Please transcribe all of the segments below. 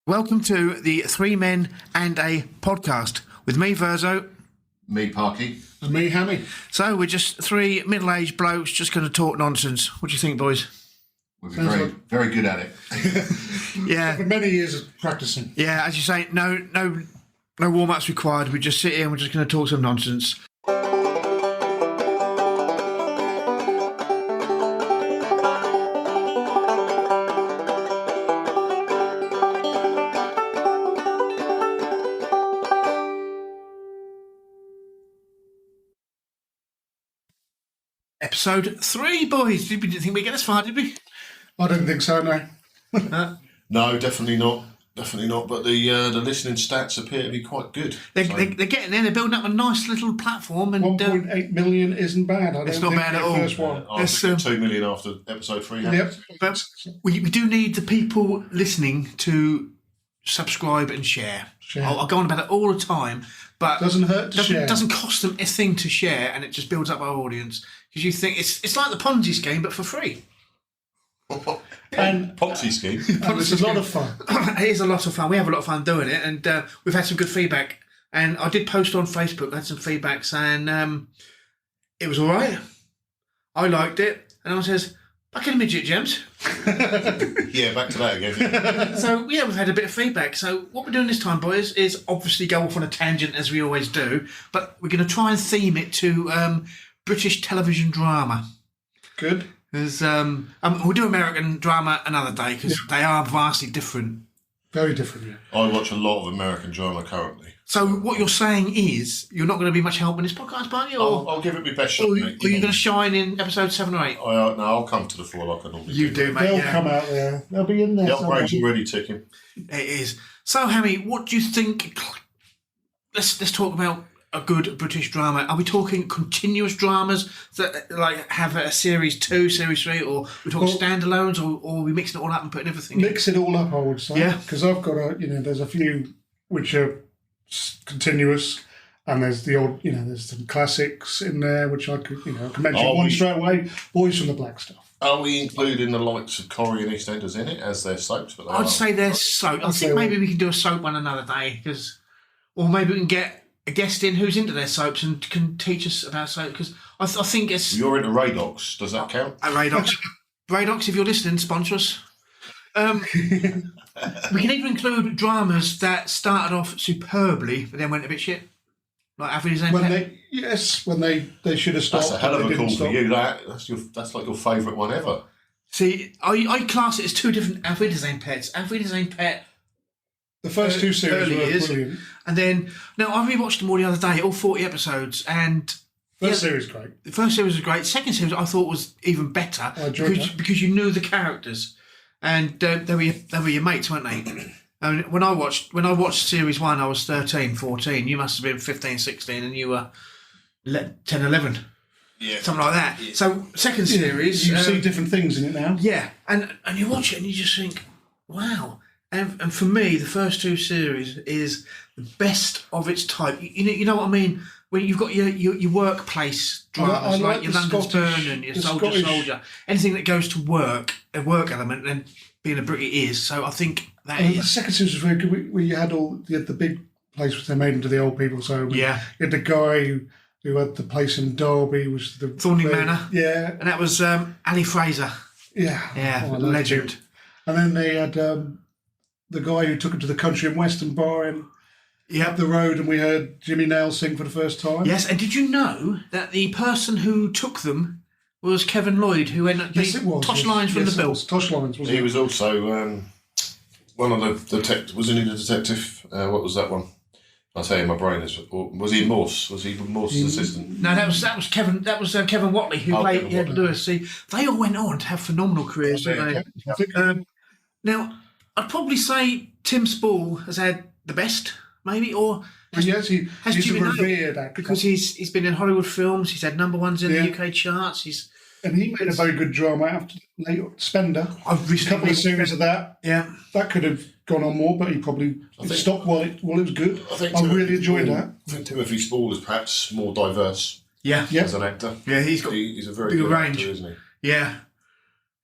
Welcome to the Three Men and a Podcast with me, Verzo. Me, Parky. And me, Hammy. So we're just three middle-aged blokes just going to talk nonsense. What do you think, boys? We'll be very good at it. Yeah. After many years of practicing. Yeah, as you say, no warm-ups required. We just sit here and we're just going to talk some nonsense. Episode 3, boys. Didn't think we'd get this far, did we? I don't think so, no. No, definitely not. Definitely not. But the listening stats appear to be quite good. They're getting there. They're building up a nice little platform. And 1.8 million isn't bad. It's not bad at all. First one. I think 2 million after episode 3. Yep. But we do need the people listening to subscribe and share. I'll go on about it all the time, but doesn't hurt to share. Doesn't cost them a thing to share, and it just builds up our audience. Because you think it's like the Ponzi scheme, but for free. And Ponzi scheme. it's a lot of fun. It is a lot of fun. We have a lot of fun doing it, and we've had some good feedback. And I did post on Facebook, I had some feedback saying it was all right. I liked it, and I says, "Back in a midget, James." Yeah, back to that again. So yeah, we've had a bit of feedback. So what we're doing this time, boys, is obviously go off on a tangent as we always do, but we're going to try and theme it to British television drama. Good. Because we'll do American drama another day because they are vastly different. Very different, yeah. I watch a lot of American drama currently. So what you're saying is you're not going to be much help in this podcast, are you? I'll give it my best shot, Or mate. are you going to shine in episode 7 or 8? No, I'll come to the fore like I normally You do, mate. They'll come out there. They'll be in there. The upgrade's already ticking. It is. So, Hammy, what do you think? Let's talk about a good British drama. Are we talking continuous dramas that like have a series 2, series 3, or we talking standalones, or are we mixing it all up and putting everything Mix it all up, I would say. Yeah. Because I've got there's a few which are continuous, and there's the old, there's some classics in there which I could mention one straight away. Boys from the Black Stuff. Are we including the likes of Corrie and EastEnders in it as their soaps? But I'd say they're soap. I think maybe we can do a soap one another day, or maybe we can get a guest in who's into their soaps and can teach us about soap, because I think it's... You're into Radox, does that count? Radox. Radox, if you're listening, sponsor us. We can even include dramas that started off superbly but then went a bit shit. Like Auf Wiedersehen Pet. When they should have stopped. That's a hell of a call for you, that's like your favourite one ever. See, I class it as two different Auf Wiedersehen Pets. Auf Wiedersehen Pet... The first two series were brilliant. And then, now I rewatched them all the other day, all 40 episodes, and... First series was great. The first series was great. Second series I thought was even better because you knew the characters, and they were your mates, weren't they? And when I watched series 1, I was 13, 14. You must have been 15, 16, and you were 10, 11. Yeah. Something like that. Yeah. So second series... You see different things in it now. Yeah, and you watch it and you just think, wow. And for me, the first two series is the best of its type. You know what I mean? When you've got your workplace dramas, like your London's Burn and your Soldier, anything that goes to work, a work element, and being a Brit is. So I think that is. The second series was very good. We had the big place which they made into the old people. So you had the guy who had the place in Derby, was the Thorny Manor. Yeah, and that was Ali Fraser. Yeah, legend. And then they had the guy who took it to the country and western bar up the road, and we heard Jimmy Nail sing for the first time. Yes, and did you know that the person who took them was Kevin Lloyd, who ended up being Tosh Lines from the Bill? Tosh Lines, wasn't he? He was also one of the detectives. Wasn't he the detective? What was that one? I'll tell you, my brain is. Was he Morse? Was he Morse's assistant? No, that was Kevin. That was Kevin Watley who played Lewis. See, they all went on to have phenomenal careers, didn't they? Now, I'd probably say Tim Spall has had the best, maybe, or he's a revered actor because he's been in Hollywood films. He's had number ones in the UK charts. And he made a very good drama after Spender. I've recently a couple of series of that. Yeah, that could have gone on more, but he probably stopped while it was good. I really enjoyed that. I think Timothy Spall is perhaps more diverse. Yeah, as an actor. Yeah, he's a very good range, actor, isn't he? Yeah.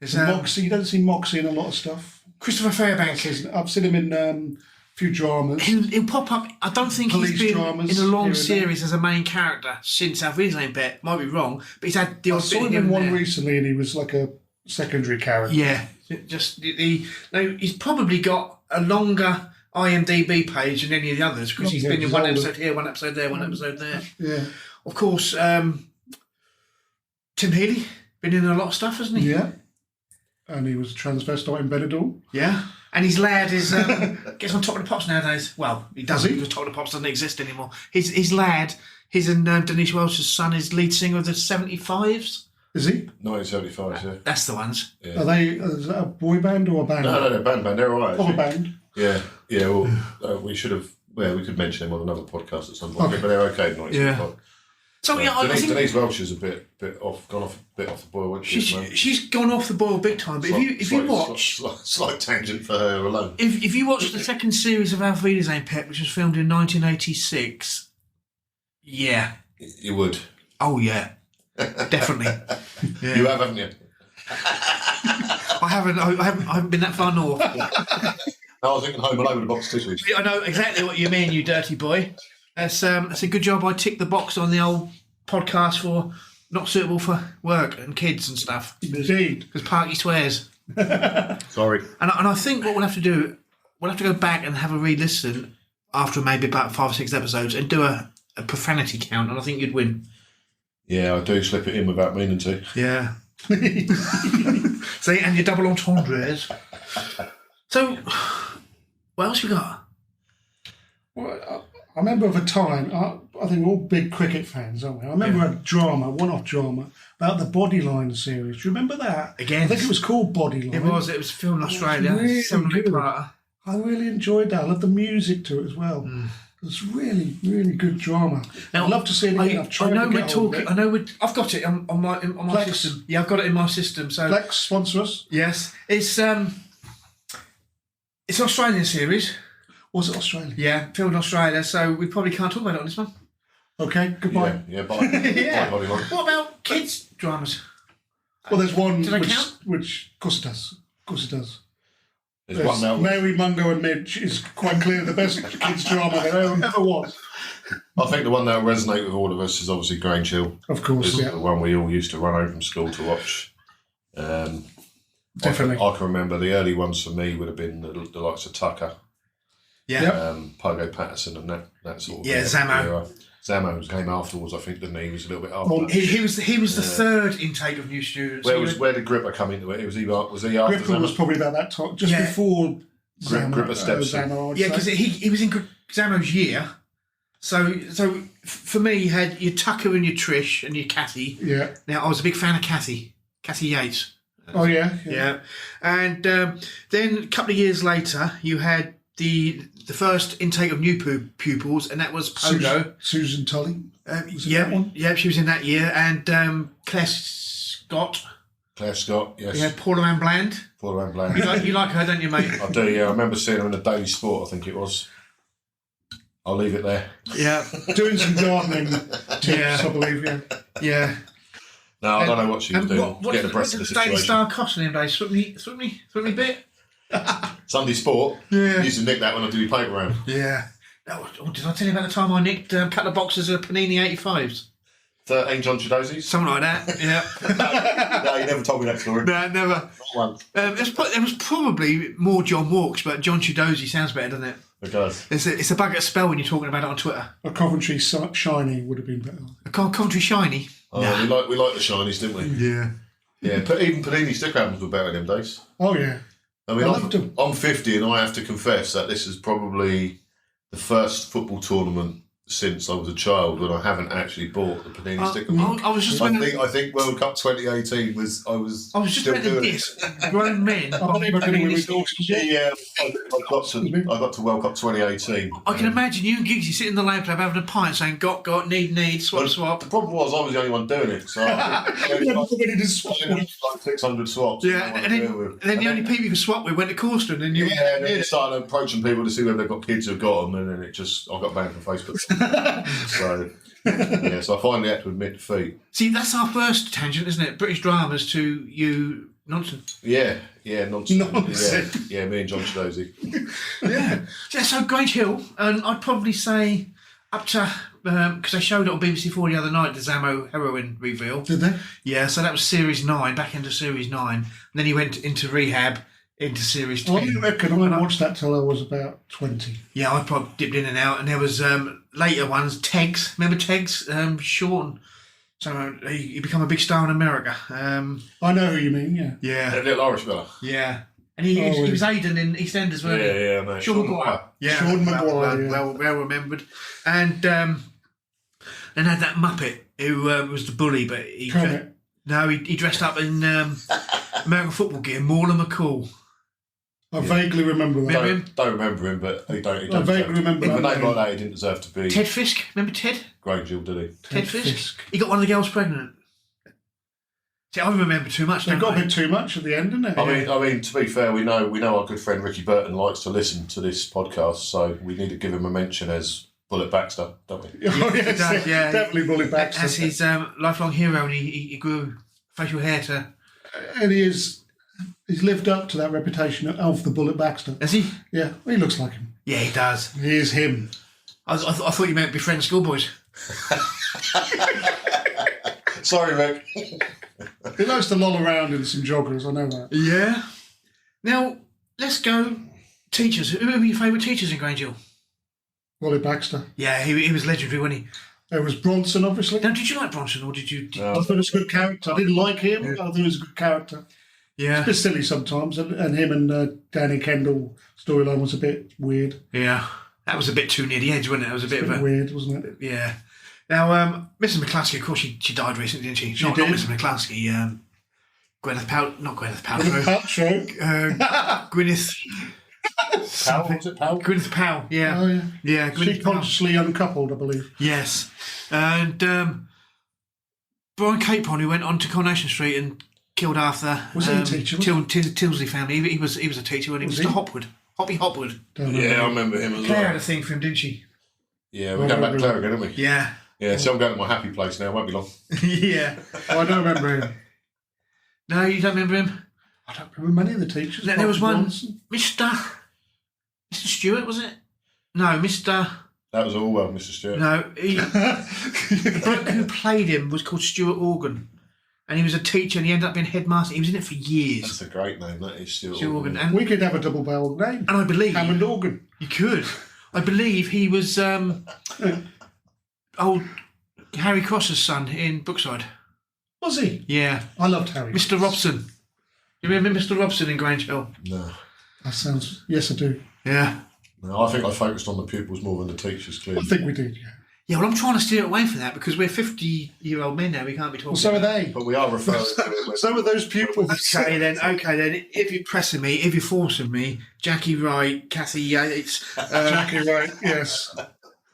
Moxie, you don't see Moxie in a lot of stuff. Christopher Fairbanks. I've seen him in a few dramas. He'll pop up. I don't think Police he's been dramas in a long here and series as a main character since Auf Wiedersehen Pet. Might be wrong, but he's had the I odd saw bit him in one there. recently, and he was like a secondary character. Yeah, he's probably got a longer IMDb page than any of the others because he's been in one episode here, one episode there, one episode there. Yeah. Of course, Tim Healy been in a lot of stuff, hasn't he? Yeah. And he was a transvestite in Benidorm. Yeah. And his lad is gets on top of the pops nowadays. Well, he doesn't Does he? because Top of the Pops doesn't exist anymore. His lad, his and Denise Welch's son, is lead singer of the 75s. Is he? 1975, yeah. That's the ones. Yeah. Are they? Is that a boy band or a band? No, they're band. They're all right. Oh, a actually. band. Yeah. Well, we should have. Well, we could mention them on another podcast at some point, but they're okay. 1975. So yeah, I think Denise Welch is a bit off, gone off a bit off the boil. Wasn't she, she's gone off the boil big time. But if you watch, slight tangent for her alone. If you watch the second series of Auf Wiedersehen Pet, which was filmed in 1986, yeah, You would. oh yeah, definitely. Yeah. You have, haven't you? I haven't been that far north. I was thinking Home Alone with a box of tissues. I know exactly what you mean, you dirty boy. That's a good job. I ticked the box on the old podcast for not suitable for work and kids and stuff. Indeed. Because Parky swears. Sorry. And I think what we'll have to do, we'll have to go back and have a re-listen after maybe about 5 or 6 episodes and do a profanity count, and I think you'd win. Yeah, I do slip it in without meaning to. Yeah. See, and your double entendres. So, what else we got? Well, I remember of a time, I think we're all big cricket fans, aren't we? I remember a drama, one-off drama, about the Bodyline series. Do you remember that? Again? I think it was called Bodyline. It was filmed in Australia. Really 7-week good. part. I really enjoyed that. I loved the music to it as well. It was really, really good drama. Now, I'd love to see it again. I've tried to get hold of it. I know I've got it on my Plex. system. Yeah, I've got it in my system. So Plex, sponsor us. yes, it's an Australian series. Was it Australia? Yeah, filmed in Australia. So we probably can't talk about it on this one. Okay, goodbye. Yeah, bye. Yeah. Bye, Bodyline. What about kids dramas? Well, there's one Did I count? which, of course it does. Of course it does. There's one now. Mary, Mungo and Midge is quite clearly the best kids drama there ever was. I think the one that will resonate with all of us is obviously Grange Hill. Of course, It's yeah. the one we all used to run home from school to watch. Definitely. I can remember the early ones for me would have been the likes of Tucker, Yeah. Yep. Pogo Patterson, and that sort of Yeah, Zammo. era. Zammo came afterwards, I think, didn't he? He was a little bit after. Well, He was the third intake of new students. Where did Gripper come into it? Was he after Gripper was Zammo? probably about that time, just Yeah. before Gripper steps in. Zamo, I'd Yeah, say. because he was in Zammo's year. So for me, you had your Tucker and your Trish and your Cathy. Yeah. Now, I was a big fan of Cathy Yates. Oh, yeah. Yeah. And then a couple of years later, you had the first intake of new pupils, and that was Pogo. Susan Tully. Was it Yeah, that one? yeah, she was in that year. And Claire Scott. Claire Scott, yes. You had Paula Ann Bland. Paul Ann Bland. You like her, don't you, mate? I do, yeah. I remember seeing her in the Daily Sport, I think it was. I'll leave it there. Yeah. Doing some gardening tips, Yeah. I believe, yeah. Yeah. No, I don't know what she was And doing. what Getting did abreast of the the Daily situation. Star cost in them days? Swim me bit? Sunday Sport. Yeah. I used to nick that when I do your paper round. Yeah. Oh, did I tell you about the time I nicked a couple of boxes of Panini 85s? 13 John Chidozis. Something like that, yeah. No, you never told me that story. No, never. Not once. There was probably more John Walks, but John Chidozzi sounds better, doesn't it? It does. It's a bug at spell when you're talking about it on Twitter. A Coventry Shiny would have been better. A Coventry Shiny. Oh, we like the shinies, didn't we? Yeah. Yeah, but even Panini sticker albums were better in them days. Oh, yeah. I mean, I loved them. I'm 50 and I have to confess that this is probably the first football tournament since I was a child when I haven't actually bought the Panini sticker book. I was just I think World Cup 2018 was I was just still about to doing it. diss grown men. I don't even buying know Panini we were stickers. Yeah, I got to World Cup 2018. I can imagine you and Giggsy sitting in the lab club having a pint saying, got, need, swap. The problem was I was the only one doing it, so I Nobody did swap. had like 600 swaps. Yeah, and then the only people you could swap with went to Causton, and you Yeah, and then you started approaching people to see whether they've got kids who've got them, and then I got banned from Facebook. So I finally had to admit defeat. See, that's our first tangent, isn't it? British dramas to you nonsense. Yeah, nonsense. Nonsense. Yeah, me and John Chidozy. Yeah. So Grange Hill, and I'd probably say up to because they showed it on BBC4 the other night, the Zamo heroin reveal. Did they? Yeah, so that was series 9, back into series 9. And then he went into rehab into series 10. I reckon I watched that till I was about 20. Yeah, I probably dipped in and out, and there was later ones. Tegs, remember Tegs? Sean. So he became a big star in America. I know who you mean. Yeah. Yeah, That little Irish fella. yeah. And he was Aidan in EastEnders, wasn't he? Yeah, mate. Sean Maguire. Yeah, Sean Maguire, well remembered. And then had that Muppet who was the bully, but he dressed up in American football gear, Mauler McCall. I vaguely remember that. Remember him? Don't remember him, but he don't. I vaguely remember With a that. name like that, he didn't deserve to be Ted Fisk, remember Ted? Grange Hill, did he? Ted Fisk. He got one of the girls pregnant. See, I remember too much. They got a bit too much at the end, didn't it? I mean, to be fair, we know our good friend Ricky Burton likes to listen to this podcast, so we need to give him a mention as Bullet Baxter, don't we? Oh, yes, Yeah. definitely Bully Baxter. As his lifelong hero, and he grew facial hair to. And he's lived up to that reputation of the Bullet Baxter. Does he? Yeah, he looks like him. Yeah, he does. He is him. I thought you meant be friends schoolboys. Sorry, Rick. He likes to loll around in some joggers, I know that. Yeah. Now, let's go teachers. Who were your favourite teachers in Grange Hill? Bully Baxter. Yeah, he was legendary, wasn't he? There was Bronson, obviously. Now, did you like Bronson, or did you... I thought he was a good character. I didn't like him, I thought he was a good character. Yeah. A bit silly sometimes, and him and Danny Kendall storyline was a bit weird. Yeah. That was a bit too near the edge, wasn't it? It was a bit of a... weird, wasn't it? Yeah. Now, Mrs. McCluskey, of course, she died recently, didn't she? Not did. Mrs. McCluskey. Gwyneth Paltrow. Not Gwyneth Paltrow. Paltrow. Gwyneth... Powell, was it Powell? Gwyneth Powell, yeah. Oh, yeah. Yeah, She Gwyneth Powell. consciously uncoupled, I believe. Yes. And Brian Capon, who went on to Coronation Street and killed Arthur. Was he a teacher? Tilsley family. He was a teacher, wasn't he? Was Mr. he? Hopwood. Hoppy Hopwood. Don't know. Yeah, I remember him as Claire had well. a thing for him, didn't she? Yeah, we're going back to Claire again, aren't we? Yeah. Yeah, so I'm going to my happy place now, won't be long. Yeah. Oh, I don't remember him. No, you don't remember him? I don't remember many of the teachers. There was one, Bronson. Mr. Stewart, was it? No, Mr. That was all well, Mr. Stewart. No, the bloke who played him was called Stuart Organ. And he was a teacher and he ended up being headmaster. He was in it for years. That's a great name, that is Stewart. Stuart Organ. And, We could have a double-barreled name. and I believe... Hammond Organ. You could. I believe he was old Harry Cross's son in Brookside. Was he? Yeah. I loved Harry. Mr. Robson. You remember Mr. Robson in Grange Hill? No. That sounds... Yes, I do. Yeah. No, I think I focused on the pupils more than the teachers, I clearly. think we did, yeah. Yeah, well, I'm trying to steer away from that because we're 50-year-old men now. We can't be talking Well, so are about they. But we are referring to it with... So are those pupils. Okay then. If you're pressing me, if you're forcing me, Jackie Wright, Kathy Yates, Jackie Wright, yes.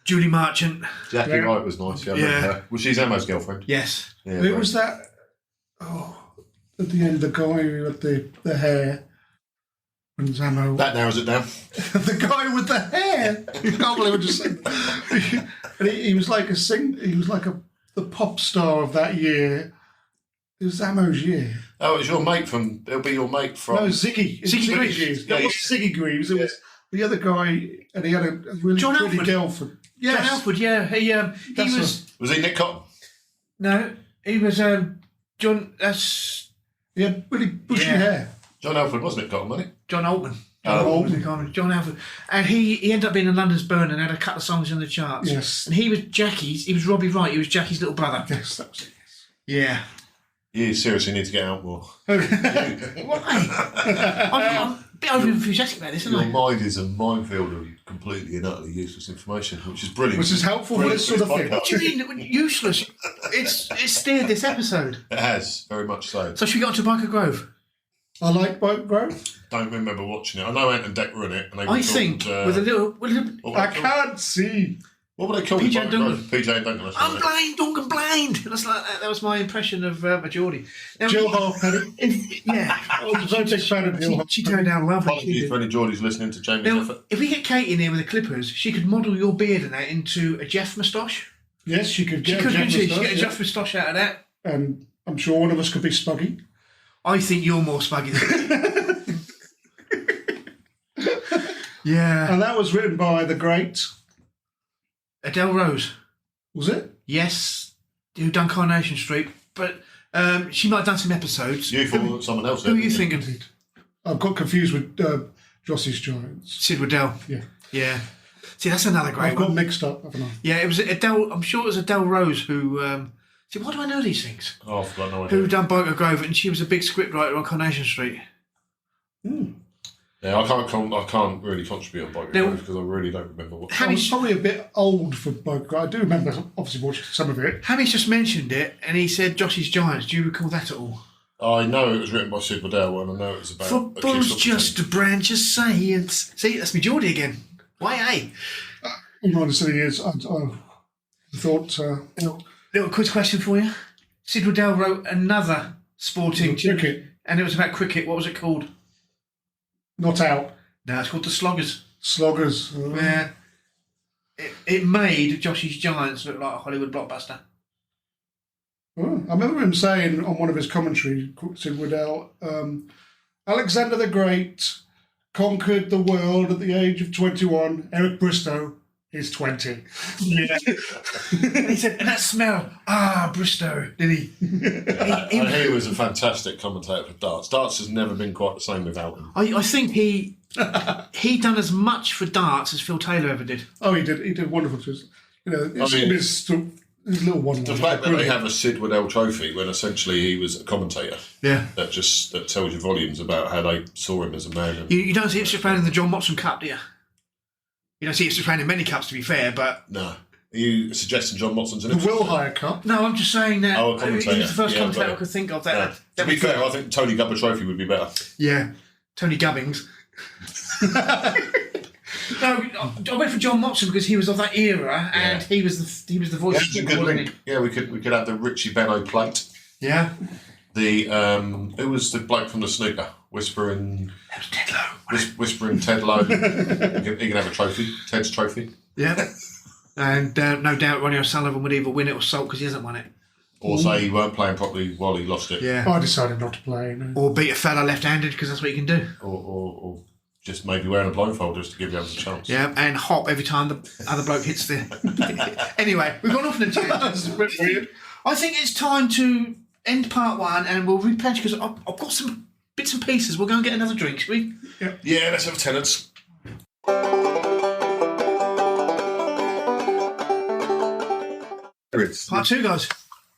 Julie Marchant. Jackie Yeah. Wright was nice, yeah. I remember her. Well, she's Emma's girlfriend. Yes. Yeah, Who great. was that? Oh, at the end, the guy who had the hair. And Zamo. That narrows it down. The guy with the hair. I can't believe I just said. And he was like He was like the pop star of that year. It was Zamo's year. Oh, it's your mate from... It'll be your mate from... No, Ziggy. Ziggy Ziggy's Greaves. years. Yeah, That wasn't Ziggy Greaves. It was the other guy, and he had a really John pretty Alford. girlfriend. Yes. John Alford, yeah. He That's was... Was he Nick Cotton? No, he was John... That's... He had really bushy Yeah. hair. John Alford was Nick Cotton, wasn't he? John Altman. Oh. John Alford. And he ended up being in London's Burn and had a couple of songs in the charts. Yes. And he was Robbie Wright. He was Jackie's little brother. Yes, that was it. Yeah. You seriously need to get out more. Why? I'm a bit over enthusiastic about this, Your aren't I? mind is a minefield of completely and utterly useless information, which is brilliant. Which is helpful for this sort of thing. What do you mean useless? It's steered this episode. It has, very much so. So should we get on to Biker Grove? I like Boat Grove. Don't remember watching it. I know Ant and Dec were in it. And they were I think called, with a little what were I they called? can't see. What were they called? PJ Biker and Grove? Duncan. PJ and Duncan. that's I'm right. blind, Duncan, blind. That's like that was my impression of Geordie. Now, Jill Halfpenny. yeah. I was a very big fan of Jill She turned out lovely. Apologies for any Geordies listening to Jamie's Now, effort. if we get Kate in here with the clippers, she could model your beard and that into a Jeff moustache. Yes, she could She get could, a couldn't she? Jeff She get a moustache, Jeff moustache out of that. yeah. And I'm sure one of us could be Spuggy. I think you're more smuggy than Yeah. And that was written by the great... Adele Rose. Was it? Yes. Who done Coronation Street. But she might have done some episodes. You thought someone else. Who are you thinking? I've got confused with Jossie's Giants. Sid Waddell. Yeah. Yeah. See, that's another great I've got one. mixed up, haven't I? Yeah, it was Adele. I'm sure it was Adele Rose who. See, why do I know these things? Oh, I've got no idea. Who done Boker Grove, and she was a big scriptwriter on Coronation Street. Yeah, I can't really contribute on Bike Now- because I really don't remember what. I was probably a bit old for Boker. I do remember, obviously, watching some of it. Hammy's just mentioned it, and he said Jossie's Giants. Do you recall that at all? I know it was written by Sid Waddell, and I know it was about. Football's just a branch of science. See, that's me Geordie again. Why, eh? In my silly years, I thought... Little quiz question for you. Sid Waddell wrote another sporting... cricket, And it was about cricket. What was it called? not out. No, it's called The Sloggers. Sloggers. Where it made Jossie's Giants look like a Hollywood blockbuster. Oh, I remember him saying on one of his commentary, Sid Waddell, Alexander the Great conquered the world at the age of 21. Eric Bristow is 20. Yeah. And he said, and that smell, Bristow, did he? I hear he was a fantastic commentator for darts. Darts has never been quite the same without him. I think he done as much for darts as Phil Taylor ever did. Oh, he did. He did wonderful. Just, his little one. The fact that they have a Sid Waddell trophy when essentially he was a commentator, Yeah. that tells you volumes about how they saw him as a man. And, You don't see Ipswich playing in the John Motson Cup, do you? You don't see Ipswich playing in many cups, to be fair, but... no. Are you suggesting John Motson's in The it? Will Hire Cup. No, I'm just saying that Oh, a commentator. he was the first Yeah, commentator got I it. could think of. Yeah. To be fair, I think Tony Gubber Trophy would be better. Yeah, Tony Gubbins. No, I went for John Motson because he was of that era, and he was the voice of Yeah, football, wasn't he? Yeah, we could have the Richie Benno plate. Yeah. The who was the bloke from the snooker? Whispering That was Ted Lowe. Whispering Ted Lowe. He can have a trophy, Ted's trophy. Yeah. And no doubt Ronnie O'Sullivan would either win it or sulk because he hasn't won it. Or say he weren't playing properly while he lost it. Yeah. I decided not to play. No. Or beat a fella left-handed because that's what you can do. Or just maybe wearing a blindfold just to give the others a chance. Yeah, and hop every time the other bloke hits the... Anyway, we've gone off on a tangent. That's a bit weird. I think it's time to end part one and we'll replenish because I've got some bits and pieces. We'll go and get another drink, shall we? Yeah, let's have tenants. Part two, guys.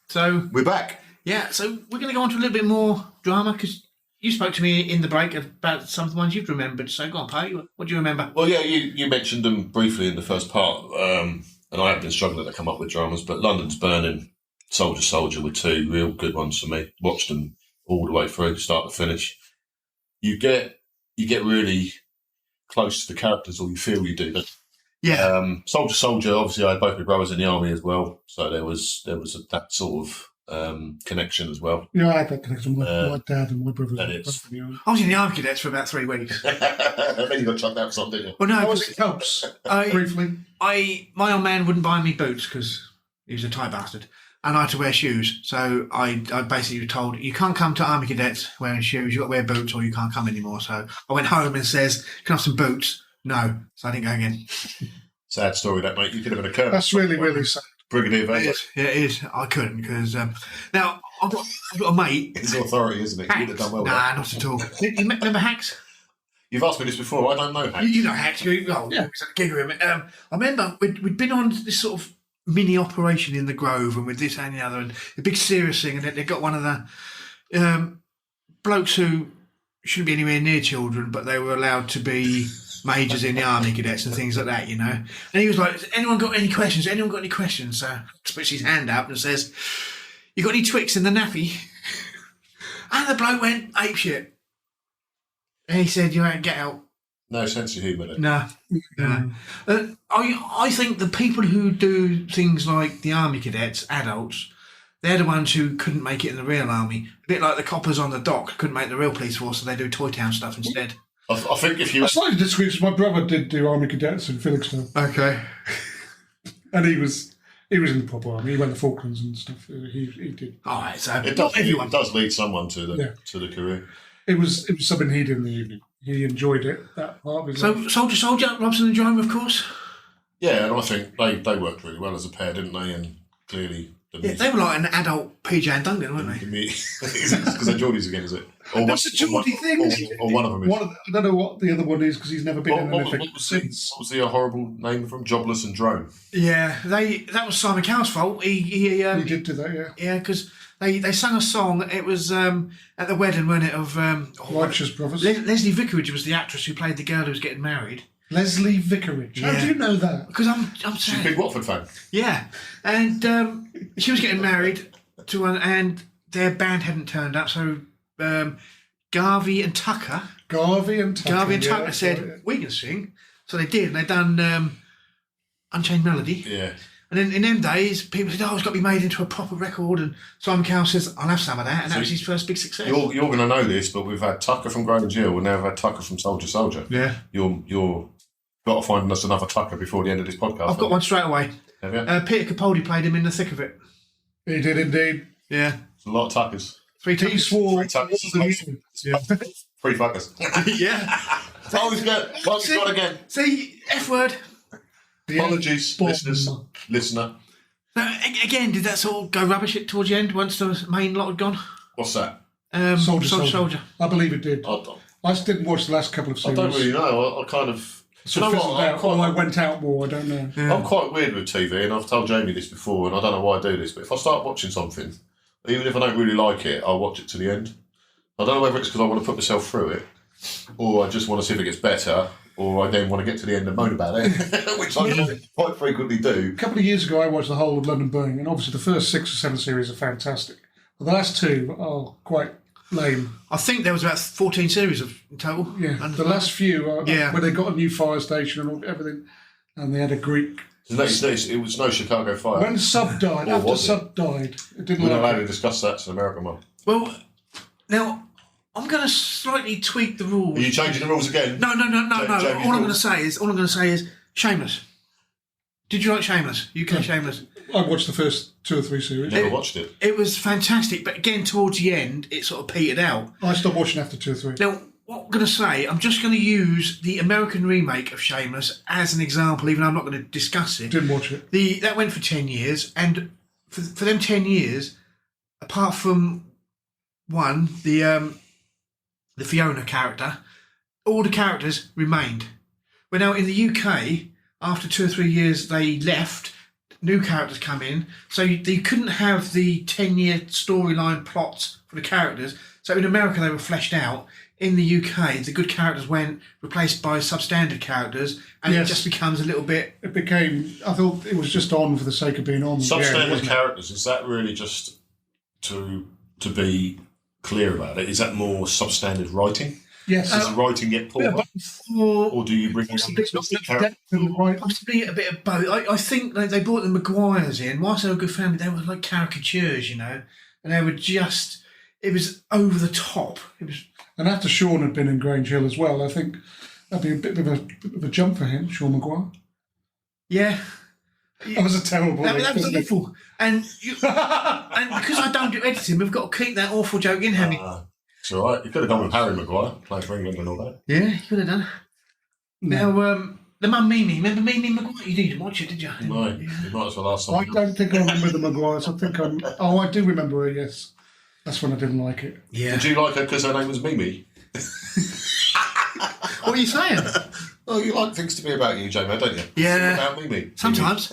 So, We're back. yeah, so we're going to go on to a little bit more drama because you spoke to me in the break about some of the ones you've remembered. So go on, Patty, what do you remember? Well, yeah, you mentioned them briefly in the first part, and I have been struggling to come up with dramas, but London's Burning, Soldier were two real good ones for me. Watched them all the way through, start to finish. You get really close to the characters, or you feel you do. Yeah. Soldier. Obviously, I had both my brothers in the army as well, so there was that sort of connection as well. Yeah, I had that connection with my dad and my brother. and it's- I was in the Army Cadets for about 3 weeks. And then you got chucked out for something, didn't you? Well, no, I was at Cubs, briefly. my old man wouldn't buy me boots because he was a tight bastard. And I had to wear shoes. So I basically was told, you can't come to Army Cadets wearing shoes, you've got to wear boots or you can't come anymore. So I went home and says, can I have some boots? No. So I didn't go again. Sad story, that, mate. You could have been a colonel. That's really, really sad. Brigadier It Vader. is. Yeah, it is. I couldn't because... now, I've got a mate. It's authority, isn't it? You'd have done well with Nah, that. not at all. You remember Hacks? You've asked me this before. I don't know Hank. You know Hacks. Yeah. Gig with him. I remember we'd been on this sort of mini operation in the Grove and with this and the other and a big serious thing and they got one of the blokes who shouldn't be anywhere near children but they were allowed to be majors in the Army Cadets and things like that, you know. And he was like, has anyone got any questions? Anyone got any questions? So he puts his hand up and says, you got any Twix in the nappy? And the bloke went apeshit. And he said, you ain't get out. No sense of humour. No. I think the people who do things like the Army Cadets, adults, they're the ones who couldn't make it in the real army. A bit like the coppers on the dock couldn't make the real police force, so they do Toy Town stuff instead. I think if you... I slightly disagree because my brother did do Army Cadets in Felixstowe. Okay. And he was He was in the proper army. He went to Falklands and stuff. He did. All right, so It not does, everyone. it does lead someone to the career. It was something he did in the evening. He enjoyed it, that part of his life. So Soldier, Robson and Jerome, of course. Yeah, and I think they worked really well as a pair, didn't they? And clearly, They were like an adult PJ and Duncan, weren't they? because they're Geordies again, is it? Or That's a Geordie thing. Or one of them is. I don't know what the other one is because he's never been in anything since. What was the horrible name from Jobless and Drone? Yeah, that was Simon Cowell's fault. He did do that, yeah. Yeah, because they sang a song. It was at the wedding, wasn't it? Of Righteous Brothers. Leslie Vicarage was the actress who played the girl who was getting married. Leslie Vicarage. How Yeah. do you know that? Because I'm She's a saying, big Watford fan. yeah, and she was getting married to one, and their band hadn't turned up, so Garvey and Tucker said we can sing, so they did, and they done Unchained Melody. Yeah. And then in them days, people said, "Oh, it's got to be made into a proper record." And Simon Cowell says, "I'll have some of that," and that was his first big success. You're going to know this, but we've had Tucker from Grange Hill, and now we've had Tucker from Soldier. Yeah, You're got to find us another Tucker before the end of this podcast. I've got one straight away. Have you? Peter Capaldi played him in the thick of it. He did indeed. Yeah, It's a lot of Tuckers. 3 He times. swore. Tuckers. Yeah. 3 fuckers. Yeah. Oh, he's got again. See, F word. Apologies, Bomb. listener. Now, again, did that sort of go rubbish it towards the end once the main lot had gone? What's that? Soldier. I believe it did. I I just didn't watch the last couple of series. don't really know. I kind of. So Do you know fizzled what? out, or I went out more, I don't know. Yeah. I'm quite weird with TV, and I've told Jamie this before, and I don't know why I do this, but if I start watching something, even if I don't really like it, I'll watch it to the end. I don't know whether it's because I want to put myself through it, or I just want to see if it gets better, or I then want to get to the end and moan about it, which I quite frequently do. A couple of years ago, I watched the whole of London Burning, and obviously the first 6 or 7 series are fantastic. But the last 2 are quite lame. I think there was about 14 series in total. Yeah, And the last few, Yeah. where they got a new fire station and everything, and they had a Greek. It was no Chicago Fire. When Sub died, Or after was it? Sub died, it didn't We're not allowed like to it. discuss that. It's an American one. Well, now, I'm going to slightly tweak the rules. Are you changing the rules again? No. Jamie's All I'm going to rules. say is Shameless. Did you like Shameless? UK Shameless? I watched the first 2 or 3 series. Never watched it. It was fantastic, but again, towards the end, it sort of petered out. I stopped watching after 2 or 3. Now, what I'm going to say, I'm just going to use the American remake of Shameless as an example, even though I'm not going to discuss it. Didn't watch it. That went for 10 years, and for them 10 years, apart from one, the Fiona character, all the characters remained. Well, now in the UK, after 2 or 3 years, they left. New characters come in, so you couldn't have the 10-year storyline plots for the characters. So in America, they were fleshed out. In the UK, the good characters went replaced by substandard characters, and Yes. it just becomes a little bit. It became. I thought it was just on for the sake of being on. Substandard wasn't it? characters, is that really just to be clear about it? Is that more substandard writing? Yes. Does the writing get poor? or do you bring in Possibly not specific enough characters? depth in the right. Possibly a bit of both. I think they brought the Maguires in. Whilst they were a good family, they were like caricatures, you know, and they were just. It was over the top. It was. And after Sean had been in Grange Hill as well, I think that'd be a bit of a jump for him, Sean Maguire. Yeah. That was a terrible. That was wasn't it? awful. And and because I don't do editing, we've got to keep that awful joke in, Hammy. It's all right. You could have gone with Harry Maguire, playing for England and all that. Yeah, you could have done. No. Now, the Mum Mimi. Remember Mimi Maguire? You didn't watch it, did you? No, Yeah. you might as well ask I something. don't think I remember the Maguires. I think I'm. Oh, I do remember her. Yes, that's when I didn't like it. Yeah. Did you like her because her name was Mimi? What are you saying? Oh, you like things to be about you, Jamie, don't you? Yeah. About Mimi. Sometimes.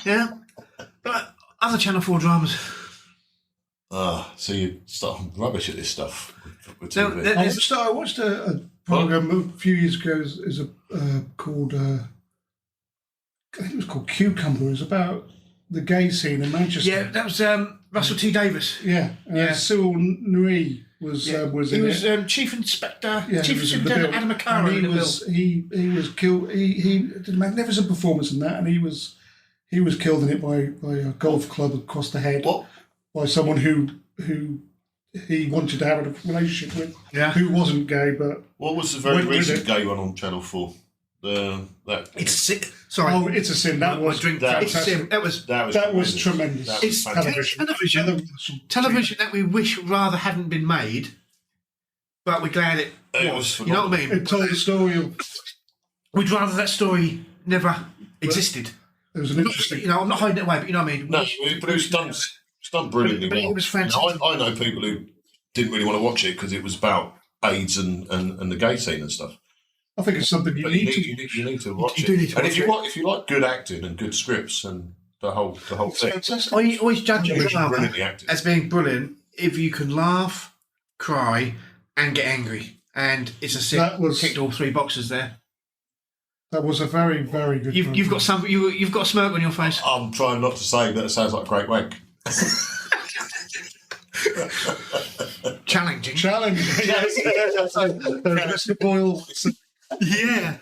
Yeah. But other Channel 4 dramas. So you start rubbish at this stuff with No, TV. there- I watched a program a few years ago. Is called. I think it was called Cucumber. It was about the gay scene in Manchester. Yeah, that was Russell T Davis. Yeah. Yeah. Cyril Nui was He in was it. Chief Inspector, Yeah, Chief he was in the Superintendent bill. Adam McCarran And in the bill. he was killed. He did a magnificent performance in that, and he was killed in it by a golf club across the head What? by someone who he wanted to have a relationship with, Yeah. who wasn't gay, but What was the very Went with recent it. gay one on Channel 4? That It's Sorry. Oh, It's a Sin. That My was drink. that It's a Sin. That was that was tremendous. That was it's fantastic. television that we wish rather hadn't been made, but we're glad it was. You know what I mean? It told the story of. We'd rather that story never existed. It was an interesting. You know, I'm not hiding it away, but you know what I mean? No, but it was done brilliantly But it well. was fantastic. You know, I know people who didn't really want to watch it because it was about AIDS and the gay scene and stuff. I think it's something you But need you need to watch You it. do need to And watch if you like good acting and good scripts and the whole thing, I always judge a it's drama brilliantly acted. as being brilliant if you can laugh, cry, and get angry. And It's a Sin ticked all three boxes there. That was a very, very good. You've got some. You've got a smirk on your face. I'm trying not to say that it sounds like a great wank. Challenging. challenge. Mr. Boyle. Yeah.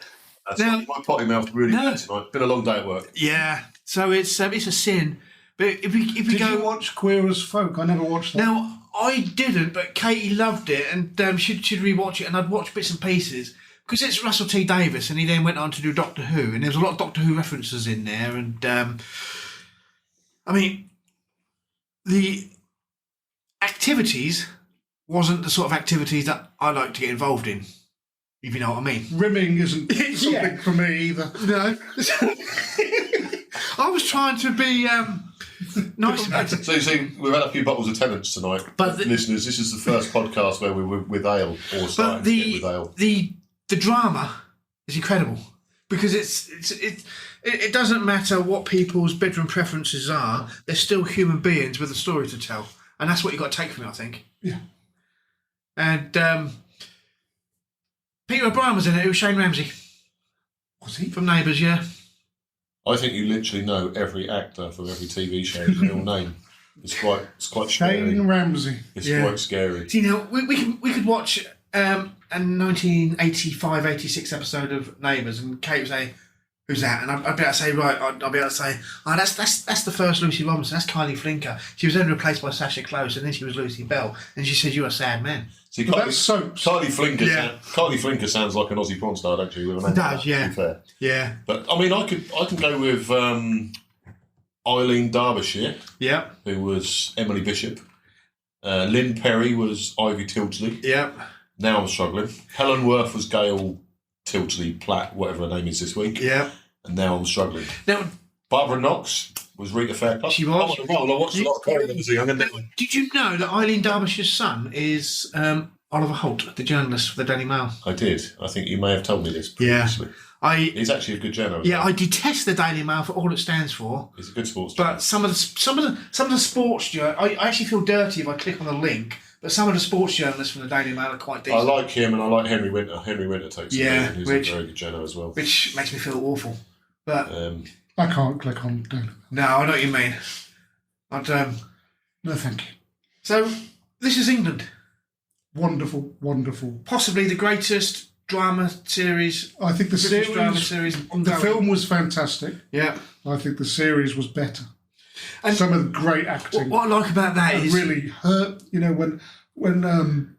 Now, my potty mouth really bad tonight. Been a long day at work. Yeah. So it's a Sin. But if we Did go you watch Queer as Folk? I never watched that. now, I didn't, but Katie loved it, and she'd rewatch it, and I'd watch bits and pieces because it's Russell T Davies, and he then went on to do Doctor Who, and there's a lot of Doctor Who references in there, and I mean, the activities wasn't the sort of activities that I like to get involved in, if you know what I mean. Rimming isn't something for me either. No. I was trying to be nice about it. So you see, we've had a few bottles of Tennent's tonight. But listeners, this is the first podcast where we were with ale or But starting to get with ale. the drama is incredible because it doesn't matter what people's bedroom preferences are. They're still human beings with a story to tell, and that's what you got to take from it, I think. Yeah. And Peter O'Brien was in it. It was Shane Ramsey. Was he? From Neighbours? Yeah. I think you literally know every actor from every TV show, their real name. It's quite scary. Shane Ramsey. It's quite scary. So, you know, we could watch a 1985-86 episode of Neighbours, and Kate would say, "Who's that?" And I'd be able to say, right, I'd be able to say, "Oh, that's the first Lucy Robinson. That's Kylie Flinker. She was then replaced by Sasha Close, and then she was Lucy Bell." And she said, "You're a sad man." See, But that's soaps. Kylie Flinker. Yeah. Kylie Flinker sounds like an Aussie porn star, don't you? It does, yeah. To be fair. Yeah. But I mean, I can go with Eileen Derbyshire, Yeah. who was Emily Bishop. Lynn Perry was Ivy Tilsley. Yeah. Now I'm struggling. Helen Worth was Gail Tilsley Platt, whatever her name is this week. Yeah. And now I'm struggling. Now, Barbara Knox was Rita Fairclough. She was. I'm on a roll. I watched a lot of Corrie when I was young. did you know that Eileen Derbyshire's son is Oliver Holt, the journalist for the Daily Mail? I did. I think you may have told me this previously. He's actually a good journalist. Yeah, I detest the Daily Mail for all it stands for. He's a good sports But journalist. some of the sports I actually feel dirty if I click on the link. But some of the sports journalists from the Daily Mail are quite decent. I like him, and I like Henry Winter. Henry Winter takes Yeah, who's a very good journalist as well. which makes me feel awful. But I can't click on Daily. no, I know what you mean. I'd, No, thank you. so this is England, Wonderful, wonderful. possibly the greatest drama series. I think the British drama series, series. the ongoing. film was fantastic. Yeah. I think the series was better. And some of the great acting. What I like about that It is really hurt. You know, when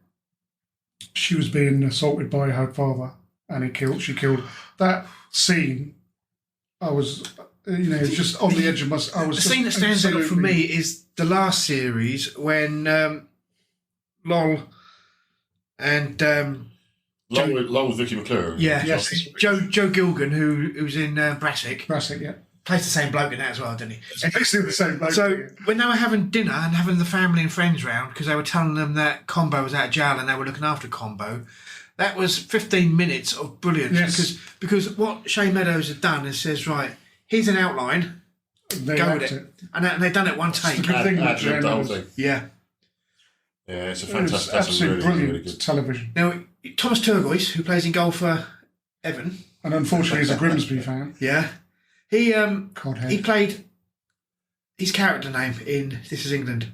she was being assaulted by her father and she killed that scene. I was, just on the edge of my. I was the scene that stands out for me is the last series when Lol and Lol with Vicky McClure. Yes. Joe Gilgan, who's in Brassic. Brassic, yeah. Plays the same bloke in that as well, doesn't he? It's basically the same bloke. So when they were having dinner and having the family and friends round, because they were telling them that Combo was out of jail and they were looking after Combo, that was 15 minutes of brilliance. Yes. Because what Shane Meadows had done is says, right, here's an outline, they go with act it. And they've done it one take. the good thing with The whole thing. Yeah. Yeah, it's a It was fantastic. That's a absolutely really, brilliant really good. television. Now, Thomas Turgoise, who plays in goal for Evan, And unfortunately, he's a Grimsby fan. yeah, he Codhead. played his character name in This Is England.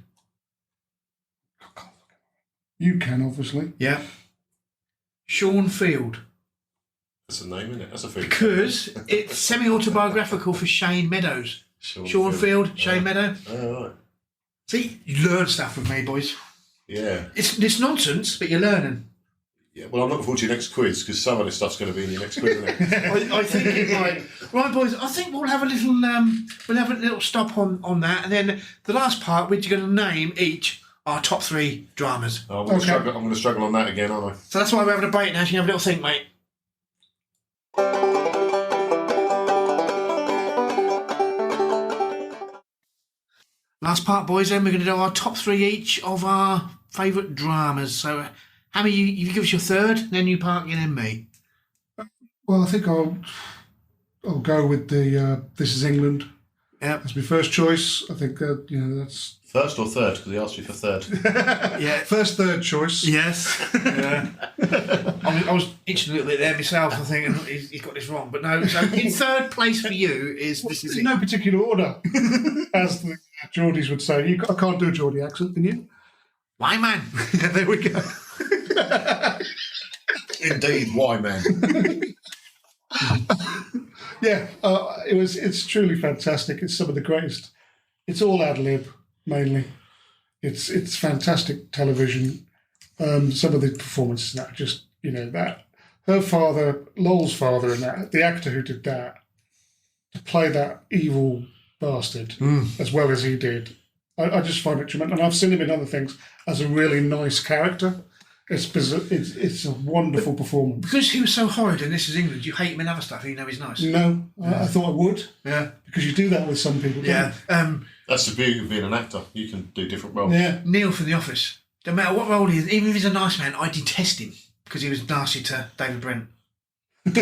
You can, obviously. Yeah. Sean Field. That's a name, isn't it? That's a thing. Because it's semi-autobiographical for Shane Meadows. Sean Field, Shane Meadows. Oh, right. See, you learn stuff with me, boys. Yeah. It's nonsense, but you're learning. Yeah, well, I'm looking forward to your next quiz because some of this stuff's going to be in your next quiz, isn't it? I think it might. Right, boys. I think we'll have a little stop on that, and then the last part, we're going to name each our top 3 dramas. I'm going to struggle on that again, aren't I? So that's why we're having a break now. So you can have a little think, mate. Last part, boys. Then we're going to do our top 3 each of our favourite dramas. So, how many you give us your third, then you Parky, and then me. Well, I think I'll go with the This Is England. Yeah, that's my first choice. I think that's first or third because he asked you for third. yeah, third choice. Yes. Yeah. I was itching a little bit there myself. I think he's got this wrong, but no. So in third place for you is This Is in no particular order, as the Geordies would say. I can't do a Geordie accent, can you? Why, man? There we go. Indeed, why, man? Yeah, it's truly fantastic. It's some of the greatest. It's all ad lib mainly. It's fantastic television. Some of the performances that just that her father, Lol's father, and that the actor who did that to play that evil bastard as well as he did. I just find it tremendous, and I've seen him in other things as a really nice character. It's a wonderful performance. Because he was so horrid in This Is England, you hate him in other stuff, even though he's nice. No, I thought I would. Yeah. Because you do that with some people. Yeah. That's the beauty of being an actor. You can do different roles. Yeah. Neil from The Office. No matter what role he is, even if he's a nice man, I detest him because he was nasty to David Brent. I'm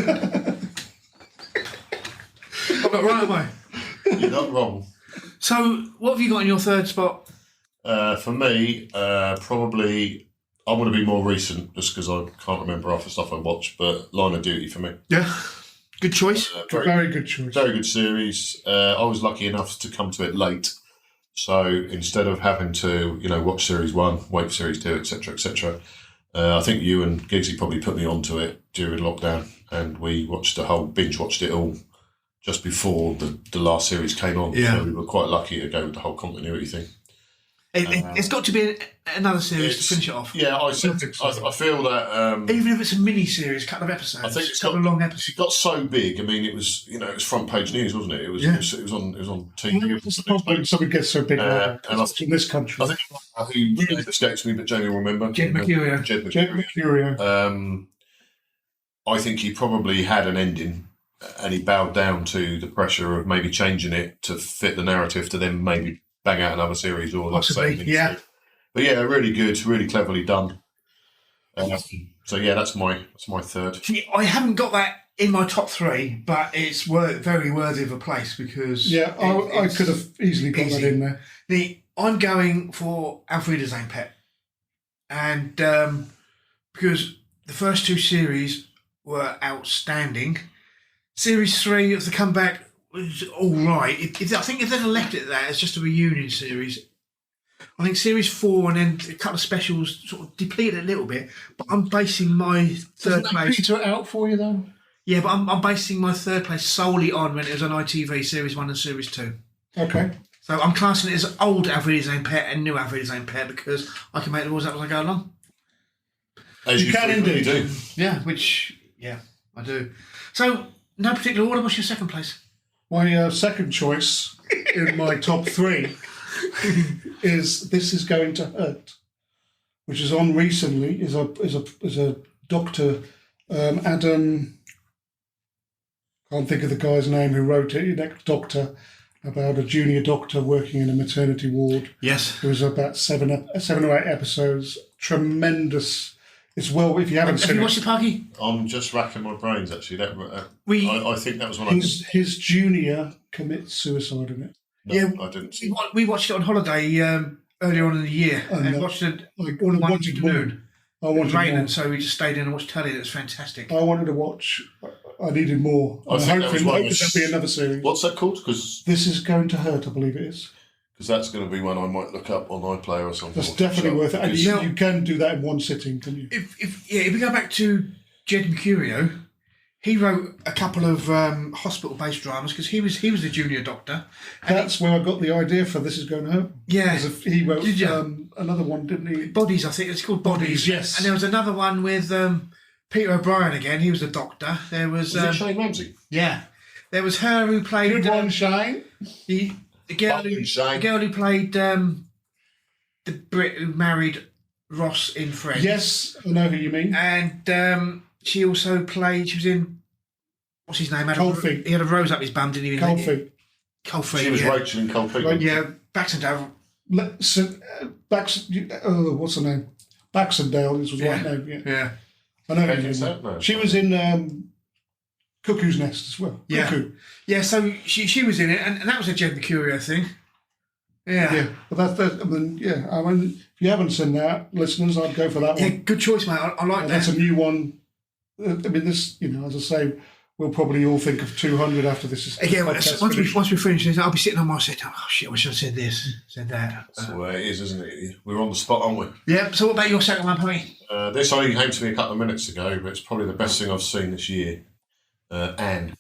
not right, am I? You're not wrong. So, what have you got in your third spot? For me, probably I want to be more recent just because I can't remember half the stuff I watched, but Line of Duty for me. Yeah. Good choice. Very good choice. Very good series. I was lucky enough to come to it late. So instead of having to, watch series 1, wait for series 2, etc., etc., I think you and Giggsy probably put me onto it during lockdown, and we binge watched it all just before the last series came on. Yeah. So we were quite lucky to go with the whole continuity thing. It's got to be another series to finish it off. Yeah, I feel that even if it's a mini series, a couple of episodes. I think it's a couple of long It episodes. got so big. I mean, it was front page news, wasn't it? It was on TV. What's the problem? Something gets so big and in this country. I think who escapes me, but Jamie will remember. Jed Mercurio. Jed Mercurio. I think he probably had an ending, and he bowed down to the pressure of maybe changing it to fit the narrative to then maybe bang out another series or possibly, yeah. But yeah, really good, really cleverly done. So yeah, that's my third. See, I haven't got that in my top 3, but it's very worthy of a place because I could have easily got that in there. I'm going for Auf Wiedersehen Pet, and because the first 2 series were outstanding. Series 3 of the comeback was all right. I think if they'd have left it at that, it's just a reunion series. I think series 4 and then a couple of specials sort of depleted a little bit. But I'm basing my third place. Peter it out for you though. Yeah, but I'm basing my third place solely on when it was on ITV series 1 and series 2. Okay. So I'm classing it as old Auf Wiedersehen Pet and new Auf Wiedersehen Pet because I can make the rules up as I go along. As you can indeed. do. Yeah, I do. So no particular order. What's your second place? My second choice in my top 3 is This Is Going to Hurt, which is on recently. Is a doctor, Adam. Can't think of the guy's name who wrote it. Next Doctor, about a junior doctor working in a maternity ward. Yes. It was about 7 or 8 episodes. Tremendous. It's well, if you haven't seen it. Have you watched it, Parky? I'm just racking my brains actually. I think that was one his junior commits suicide in it. No, I didn't see. We watched it on holiday earlier on in the year and watched it one afternoon. It was raining, so we just stayed in and watched telly. It was fantastic. I wanted to watch. I needed more. I think hoping there'll be another series. What's that called? Because This Is Going to Hurt, I believe it is. Because that's going to be one I might look up on iPlayer or something. That's definitely worth it. And you can do that in one sitting, can you? If we go back to Jed Mercurio, he wrote a couple of hospital-based dramas because he was a junior doctor. And That's where I got the idea for This Is Going Home. Yeah. He wrote Did you? another one, didn't he? Bodies, I think it's called Bodies. Yes. And there was another one with Peter O'Brien again. He was a doctor. There was Was it Shane Ramsey? yeah. There was her who played Good one, Shane. the girl Fucking who, Shane. the girl who played the Brit who married Ross in Friends. Yes, I know who you mean. And she also played. She was in what's his name? Cold Feet. He had a rose up his bum, didn't he? Cold Feet. Cold Feet. She was yeah. Rachel in Cold Feet. Right. Yeah, Baxendale. What's her name? Baxendale is the right name. Yeah. Yeah. I know Becky who you Stout? mean. No. She was in Cuckoo's Nest as well. Yeah. Cuckoo. Yeah, so she was in it, and that was a Jed Mercurio thing. Yeah. Yeah, but that's I mean, yeah. I mean, if you haven't seen that, listeners, I'd go for that Yeah, one. good choice, mate. I like that. That's a new one. I mean, this, as I say, we'll probably all think of 200 after this is. Again, podcast once finished. we finish this, I'll be sitting on my set. Oh shit! I wish I'd said this, said that. That's the way it is, isn't it? We're on the spot, aren't we? Yeah. So, what about your second one, Pony? This only came to me a couple of minutes ago, but it's probably the best thing I've seen this year. Anne,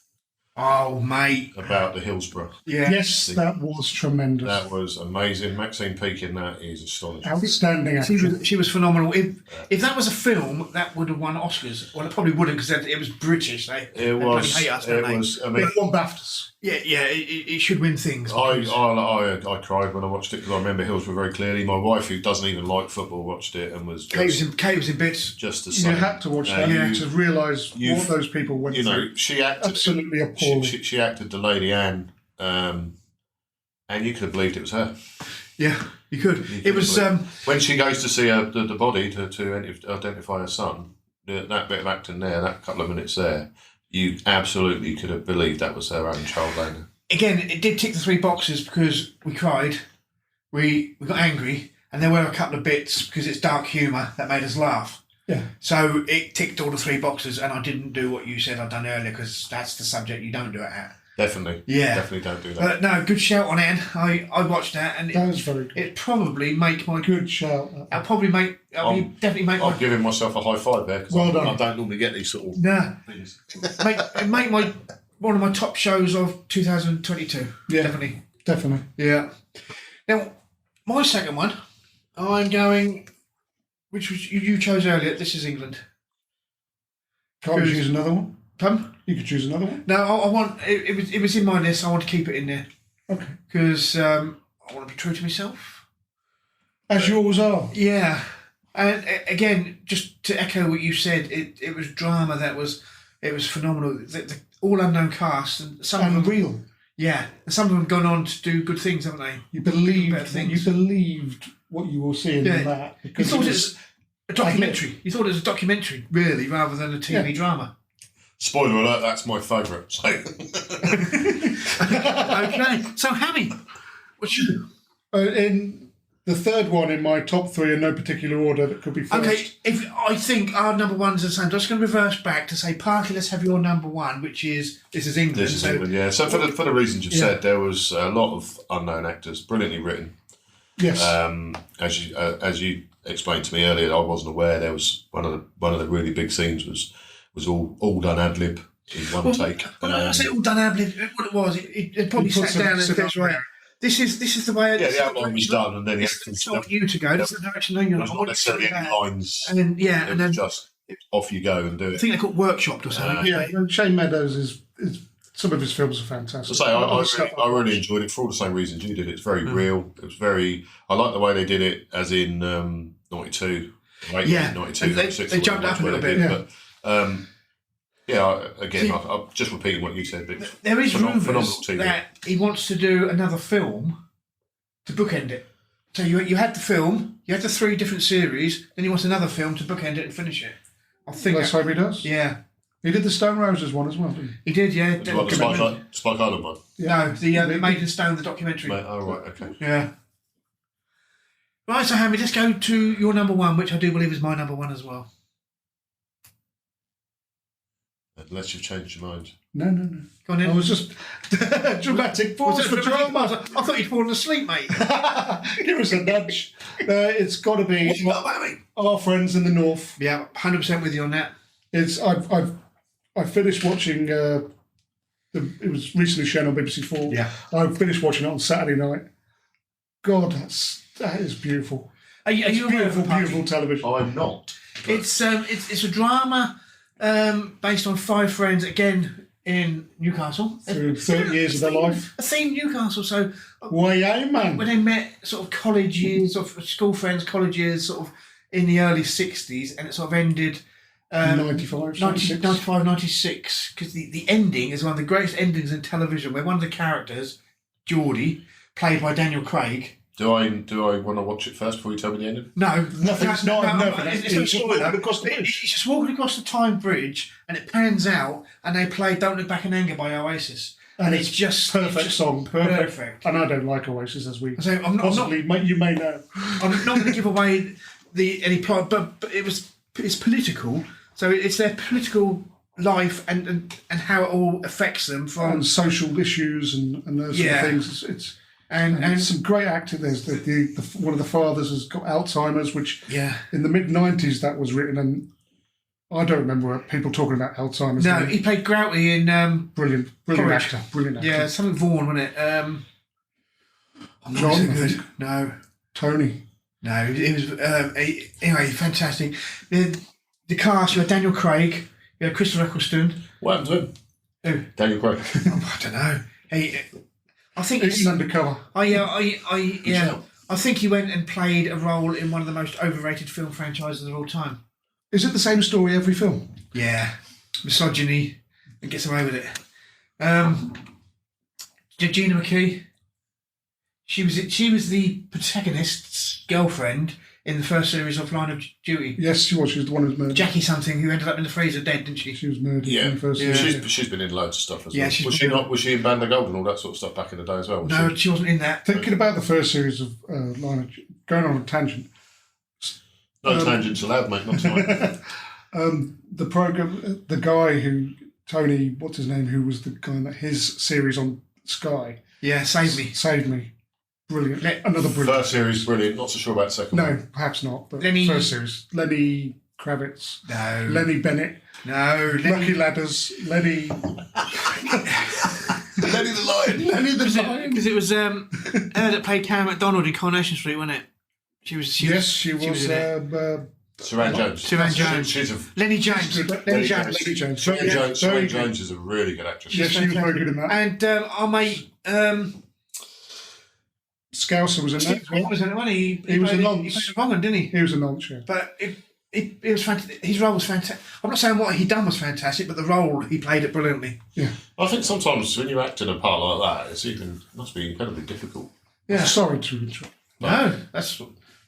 Oh, mate. about the Hillsborough. Yeah. Yes, that was tremendous. That was amazing. Maxine Peake in that is astonishing. Outstanding actress. She was phenomenal. If that was a film, that would have won Oscars. Well, it probably wouldn't because it was British. They bloody hate us, don't they? I mean, It won BAFTAs. Yeah. It should win things. I cried when I watched it because I remember Hillsborough very clearly. My wife, who doesn't even like football, watched it and was Kate was in bits. just the You same. had to watch that Yeah. to realise what those people went You know, through. she acted Absolutely appalling. She acted the Lady Anne, and you could have believed it was her. Yeah, you could. You It could was. have believed- when she goes to see the body to identify her son. That bit of acting there, that couple of minutes there, you absolutely could have believed that was her own child later. Again, it did tick the three boxes because we cried, we got angry, and there were a couple of bits because it's dark humour that made us laugh. Yeah. So it ticked all the three boxes, and I didn't do what you said I'd done earlier because that's the subject you don't do it at. Definitely. Yeah. Definitely don't do that. But no, good shout on Anne. I watched that, and That was very good. it probably make my. Good shout. I'll definitely make I'm my. giving myself a high five there because Well done. I don't normally get these sort of Nah, things. make my one of my top shows of 2022. Yeah. Definitely. Definitely. Yeah. Now, my second one, I'm going, which was you chose earlier. This is England. Can't you choose another one? Pardon? You could choose another one. No, I want. It was in my list. I want to keep it in there Okay. because I want to be true to myself. As you always are. Yeah, and again, just to echo what you said, it was drama that was phenomenal. The all unknown cast and some of them, Unreal. yeah, and some of them have gone on to do good things, haven't they? You Better believed things. what you were seeing Yeah. in that. You Because thought it was a documentary. You thought it was a documentary, really, rather than a TV drama. Spoiler alert, that's my favourite. So. Okay, so Hammy, what's your... in the third one in my top three in no particular order that could be first. Okay, if I think our number one's the same, I'm just going to reverse back to say, Parky, let's have your number one, which is This Is England. This is England, yeah. So for the reasons you've said, there was a lot of unknown actors, brilliantly written. Yes. As you explained to me earlier, I wasn't aware there was one of the really big scenes was all done ad lib in one take. Well, I say all done ad lib. What it was, it probably He put sat down and some- said, right, this is the way. Yeah, the outline was done, and then the acting It's stuff. not you to go. This is the direction. No, you're There was not. I not want to necessarily say any that. lines. And then It and then was just off you go and do I it. think they called workshopped or something. Yeah, and Shane Meadows is some of his films are fantastic. So I really enjoyed it for all the same reasons you did. It's very real. It was very. I like the way they did it, as in 92. Right? Yeah, 92. and they 96, jumped up a whatever little they bit. did. But, again, I'm just repeating what you said. But There is phenomenal rumours TV. that he wants to do another film to bookend it. So you had the film, you had the three different series, then he wants another film to bookend it and finish it. I think. Let's hope he does. Yeah, He did the Stone Roses one as well, didn't he? he did. Yeah. What, the Spike Island one? No, the Maiden Stone, the documentary. Oh, right, okay. Yeah. Right, so Hammy, let's go to your number one, which I do believe is my number one as well. Unless you've changed your mind. No. Go on then. I was just dramatic pause for drama. I thought you'd fallen asleep, mate. Give us a nudge. It's got to be What you got, baby? our friends in the north. Yeah, 100% with you on that. It's I've I finished watching. It was recently shown on BBC4. Yeah. I finished watching it on Saturday night. God, that is beautiful. Are you aware of Beautiful, the party? beautiful television. I'm not. It's a drama based on 5 friends again in Newcastle. Through 30 years of their life. A theme Newcastle. So Way man. when they met, sort of college years, sort of school friends, college years, sort of in the early 60s, and it sort of ended 95, 96. 95, 96, because the ending is one of the greatest endings in television, where one of the characters, Geordie, played by Daniel Craig. Do I want to watch it first before you tell me the ending? No, Nothing's not nothing. It's no spoiler. He's just walking across the Tyne Bridge, and it pans out, and they play "Don't Look Back in Anger" by Oasis, and it's just perfect song, perfect. perfect. And I don't like Oasis, as we So I'm not you may know. I'm not going to give away any plot, but it's political. So it's their political life and how it all affects them from And social issues and those sort of things. It's and some great acting. There's the one of the fathers has got Alzheimer's, which in the mid-90s that was written, and I don't remember people talking about Alzheimer's. No, he played Grouty in brilliant Porridge. actor, brilliant actor. Yeah, something Vaughan, wasn't it? I'm not John, so I good. think. No, Tony. it was anyway fantastic. The cast, you had Daniel Craig, you had Christopher Eccleston. What happened to him? Who? Daniel Craig. I don't know. I think it's He's undercover. I think he went and played a role in one of the most overrated film franchises of all time. Is it the same story every film? Yeah, misogyny, and gets away with it. Gina McKee. She was the protagonist's girlfriend in the first series of Line of Duty. Yes, she was. She was the one who was murdered. Jackie something, who ended up in the freezer dead, didn't she? She was murdered Yeah, in the first Yeah. season. she's been in loads of stuff as Yeah, well. she's Was been she in- not? Was she in Band of Gold and all that sort of stuff back in the day as well? Was No, she? she wasn't in that. Thinking about the first series of going on a tangent. No tangents allowed, mate. Not tonight. The program, the guy who Tony, what's his name, who was the guy that his series on Sky Yeah, Save Me. saved me. Brilliant. Another brilliant. First series, brilliant. Not so sure about the second one. No, perhaps not. But Lenny- first series, Lenny Kravitz, No. Lenny Bennett, No. Lucky Ladders, Lenny Lenny the Lion. Lenny the Lion. Because it was her that played Karen MacDonald in Coronation Street, wasn't it? She was Yes, she was. in it. Saran Jones. Saran Jones. She's a Lenny James. Lenny James. Lenny James. Saran Jones. Very Saran good. Jones is a really good actress. Yes, she was very good in that. And our mate, Scouser was in that. as well. was in it, wasn't he? He was a played- nonce. He played Roman, didn't he? He was a nonce, yeah. But it was fantastic. His role was fantastic. I'm not saying what he done was fantastic, but the role he played it brilliantly. I think sometimes when you're acting a part like that, it must be incredibly difficult. Yeah. Sorry to interrupt. No,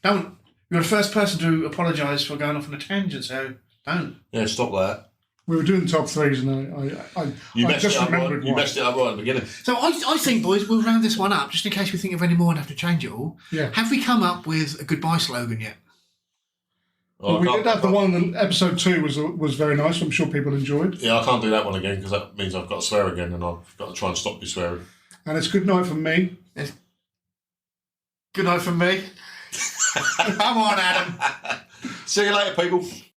don't. You're the first person to apologise for going off on a tangent, so don't. Yeah, stop that. We were doing the top threes, and You I messed just it up. remembered You one. messed it up right at the beginning. So I think, boys, we'll round this one up just in case we think of any more and have to change it all. Yeah. Have we come up with a goodbye slogan yet? Well, we did have the one in episode 2 was very nice. I'm sure people enjoyed. Yeah, I can't do that one again because that means I've got to swear again, and I've got to try and stop you swearing. And it's good night from me. Good night from me. Come on, Adam. See you later, people.